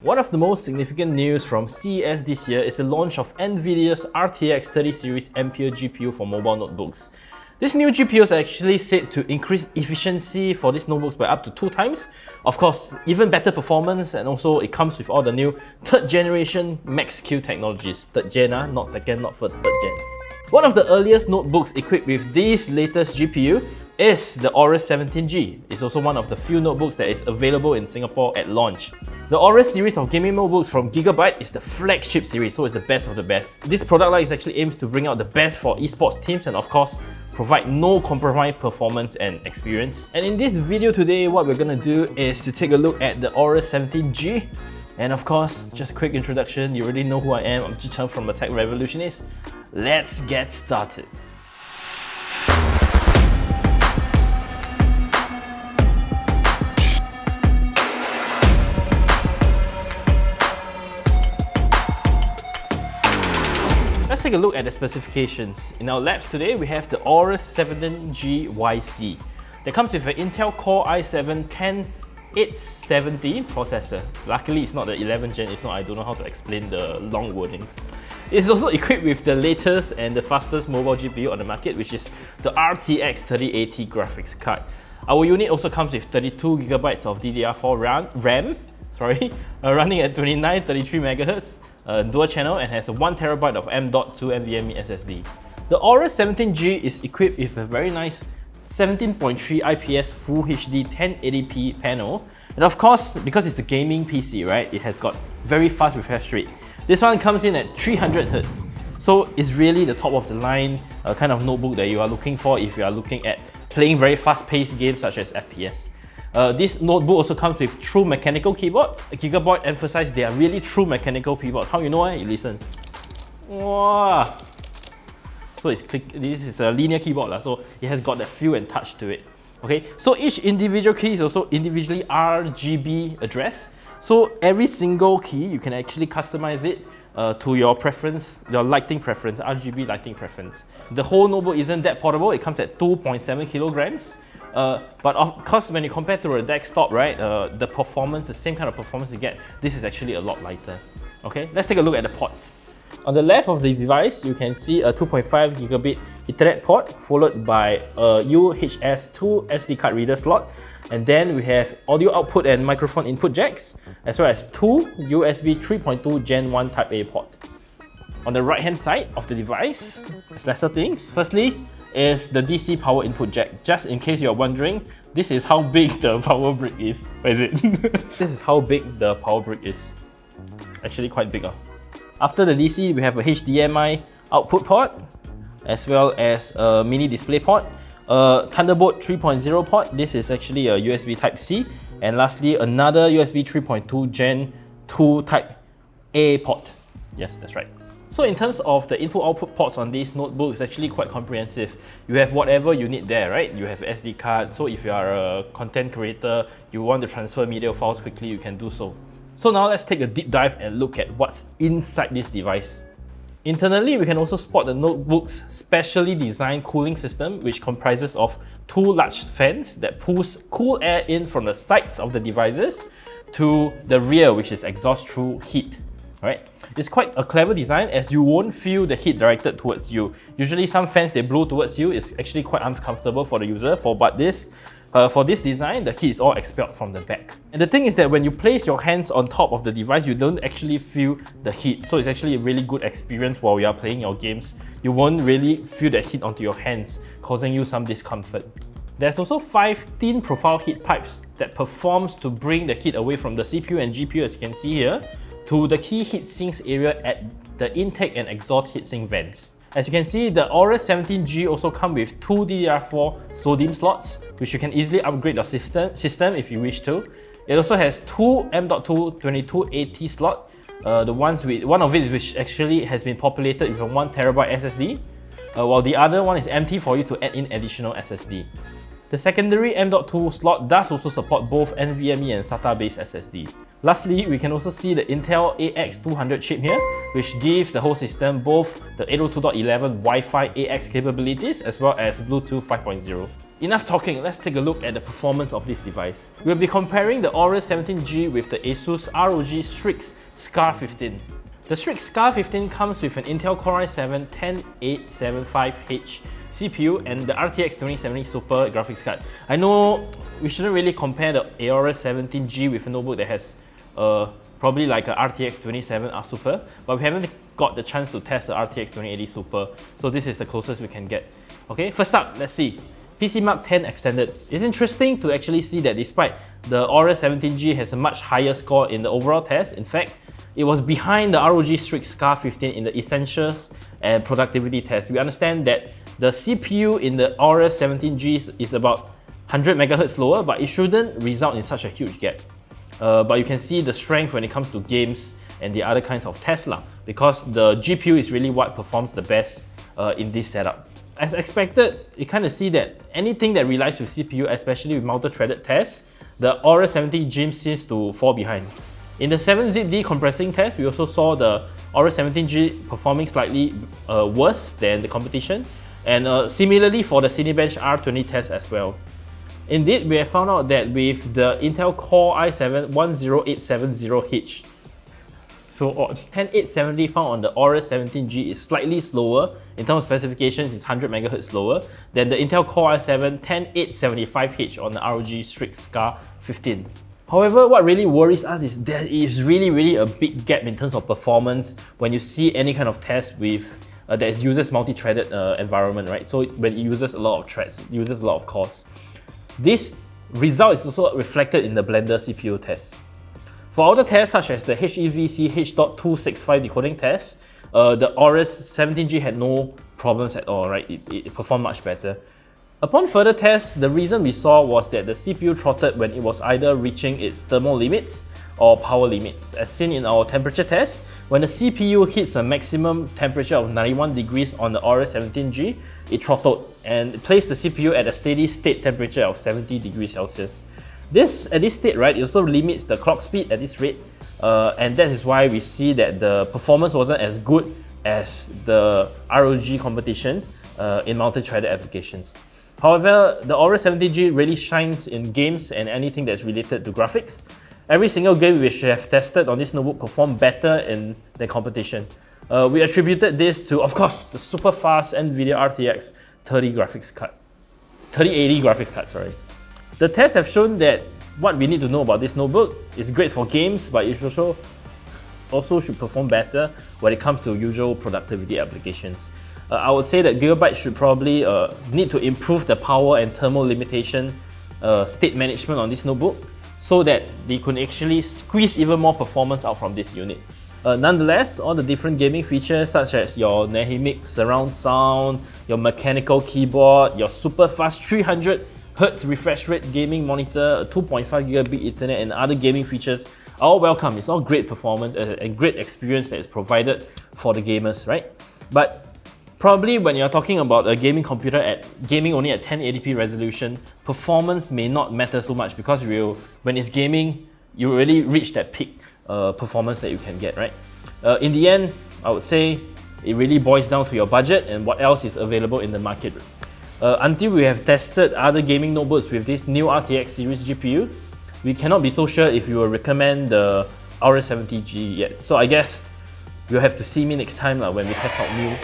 One of the most significant news from CES this year is the launch of NVIDIA's RTX 30 series Ampere GPU for mobile notebooks. This new GPU is actually said to increase efficiency for these notebooks by up to 2 times. Of course, even better performance, and also it comes with all the new 3rd generation Max-Q technologies. 3rd gen, not 2nd, not 1st, 3rd gen. One of the earliest notebooks equipped with this latest GPU is the AORUS 17G. It's also one of the few notebooks that is available in Singapore at launch. The AORUS series of gaming notebooks from Gigabyte is the flagship series, so it's the best of the best. This product line actually aims to bring out the best for esports teams and of course, provide no compromise performance and experience. And in this video today, what we're gonna do is to take a look at the AORUS 17G. And of course, just quick introduction, you already know who I am. I'm Chi-Cheng from the Tech Revolutionist. Let's get started. Let's take a look at the specifications. In our labs today, we have the AORUS 17G YC. That comes with an Intel Core i7-10870 processor. Luckily, it's not the 11th gen, if not, I don't know how to explain the long wordings. It's also equipped with the latest and the fastest mobile GPU on the market, which is the RTX 3080 graphics card. Our unit also comes with 32GB of DDR4 RAM, running at 2933 MHz. Dual channel and has a 1TB of M.2 NVMe SSD. The AORUS 17G is equipped with a very nice 17.3 IPS Full HD 1080p panel, and of course, because it's a gaming PC, right, it has got very fast refresh rate. This one comes in at 300Hz, so it's really the top of the line kind of notebook that you are looking for if you are looking at playing very fast-paced games such as FPS. This notebook also comes with true mechanical keyboards. Gigabyte emphasized they are really true mechanical keyboards. How you know? You listen. Wow. So this is a linear keyboard, so it has got that feel and touch to it. Okay, so each individual key is also individually RGB addressed. So every single key you can actually customize it to your preference, your lighting preference, RGB lighting preference. The whole notebook isn't that portable. It comes at 2.7 kilograms. But of course, when you compare to a desktop, right, the performance, the same kind of performance you get, this is actually a lot lighter. Okay, let's take a look at the ports. On the left of the device, you can see a 2.5 gigabit Ethernet port, followed by a UHS-II SD card reader slot. And then we have audio output and microphone input jacks, as well as 2 USB 3.2 Gen 1 Type A port. On the right hand side of the device, there's lesser things. Firstly, is the DC power input jack. Just in case you're wondering, this is how big the power brick is. Where is it? This is how big the power brick is. Actually quite big. After the DC, we have a HDMI output port, as well as a mini display port, a Thunderbolt 3.0 port. This is actually a USB Type-C. And lastly, another USB 3.2 Gen 2 Type A port. Yes, that's right. So in terms of the input-output ports on this notebook, it's actually quite comprehensive. You have whatever you need there, right? You have SD card, so if you are a content creator, you want to transfer media files quickly, you can do so. So now let's take a deep dive and look at what's inside this device. Internally, we can also spot the notebook's specially designed cooling system, which comprises of 2 large fans that pulls cool air in from the sides of the devices to the rear, which is exhaust through heat. Right? It's quite a clever design as you won't feel the heat directed towards you. Usually some fans, they blow towards you. It's actually quite uncomfortable for the user. For this design, the heat is all expelled from the back. And the thing is that when you place your hands on top of the device, you don't actually feel the heat. So it's actually a really good experience while you are playing your games. You won't really feel the heat onto your hands, causing you some discomfort. There's also 5 thin profile heat pipes that performs to bring the heat away from the CPU and GPU, as you can see here, to the key heat sinks area at the intake and exhaust heatsink vents. As you can see, the AORUS 17G also comes with 2 DDR4 SODIMM slots, which you can easily upgrade your system if you wish to. It also has 2 M.2 2280 slots, one of it which actually has been populated with a 1TB SSD, while the other one is empty for you to add in additional SSD. The secondary M.2 slot does also support both NVMe and SATA-based SSD. Lastly, we can also see the Intel AX200 chip here, which gives the whole system both the 802.11 Wi-Fi AX capabilities as well as Bluetooth 5.0. Enough talking, let's take a look at the performance of this device. We'll be comparing the AORUS 17G with the ASUS ROG Strix Scar 15. The Strix Scar 15 comes with an Intel Core i7-10875H CPU and the RTX 2070 Super graphics card. I know we shouldn't really compare the AORUS 17G with a notebook that has probably like a RTX 2070 Super, but we haven't got the chance to test the RTX 2080 Super, so this is the closest we can get. Okay, first up, let's see. PC Mark 10 Extended. It's interesting to actually see that despite the AORUS 17G has a much higher score in the overall test, in fact, it was behind the ROG Strix Scar 15 in the Essentials and Productivity test. We understand that the CPU in the AORUS 17G is about 100 MHz slower, but it shouldn't result in such a huge gap. But you can see the strength when it comes to games and the other kinds of tests because the GPU is really what performs the best in this setup. As expected, you kind of see that anything that relies with CPU, especially with multi-threaded tests, the AORUS 17G seems to fall behind. In the 7-zip decompressing test, we also saw the AORUS 17G performing slightly worse than the competition, and similarly for the Cinebench R20 test as well. Indeed, we have found out that with the Intel Core i7-10870H, so 10870 found on the AORUS 17G is slightly slower. In terms of specifications, it's 100 MHz slower than the Intel Core i7-10875H on the ROG Strix Scar 15. However, what really worries us is there is really a big gap in terms of performance when you see any kind of test with that uses multi-threaded environment, right? So when it uses a lot of threads, it uses a lot of cores. This result is also reflected in the Blender CPU test. For other tests such as the HEVC H.265 decoding test, the AORUS 17G had no problems at all, right? It performed much better. Upon further tests, the reason we saw was that the CPU throttled when it was either reaching its thermal limits or power limits. As seen in our temperature test, when the CPU hits a maximum temperature of 91 degrees on the AORUS 17G, it throttled and it placed the CPU at a steady state temperature of 70 degrees Celsius. At this state, right, it also limits the clock speed at this rate, and that is why we see that the performance wasn't as good as the ROG competition in multi-threaded applications. However, the AORUS 17G really shines in games and anything that's related to graphics. Every single game which we have tested on this notebook performed better in the competition. We attributed this to, of course, the super fast NVIDIA RTX 3080 graphics card. The tests have shown that what we need to know about this notebook is great for games, but it also should perform better when it comes to usual productivity applications. I would say that Gigabyte should probably need to improve the power and thermal limitation state management on this notebook so that they could actually squeeze even more performance out from this unit. Nonetheless, all the different gaming features such as your dynamic surround sound, your mechanical keyboard, your super fast 300Hz refresh rate gaming monitor, 2.5 gigabit Ethernet and other gaming features are all welcome. It's all great performance and great experience that is provided for the gamers, right? But probably when you're talking about a gaming computer gaming only at 1080p resolution, performance may not matter so much because when it's gaming, you really reach that peak performance that you can get, right? In the end, I would say it really boils down to your budget and what else is available in the market. Until we have tested other gaming notebooks with this new RTX series GPU, we cannot be so sure if we will recommend the AORUS 17G yet. So I guess you'll have to see me next time when we test out new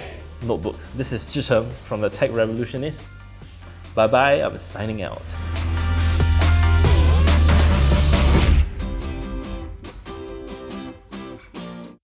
notebooks. This is Zhicheng from the Tech Revolutionist. Bye bye, I'm signing out.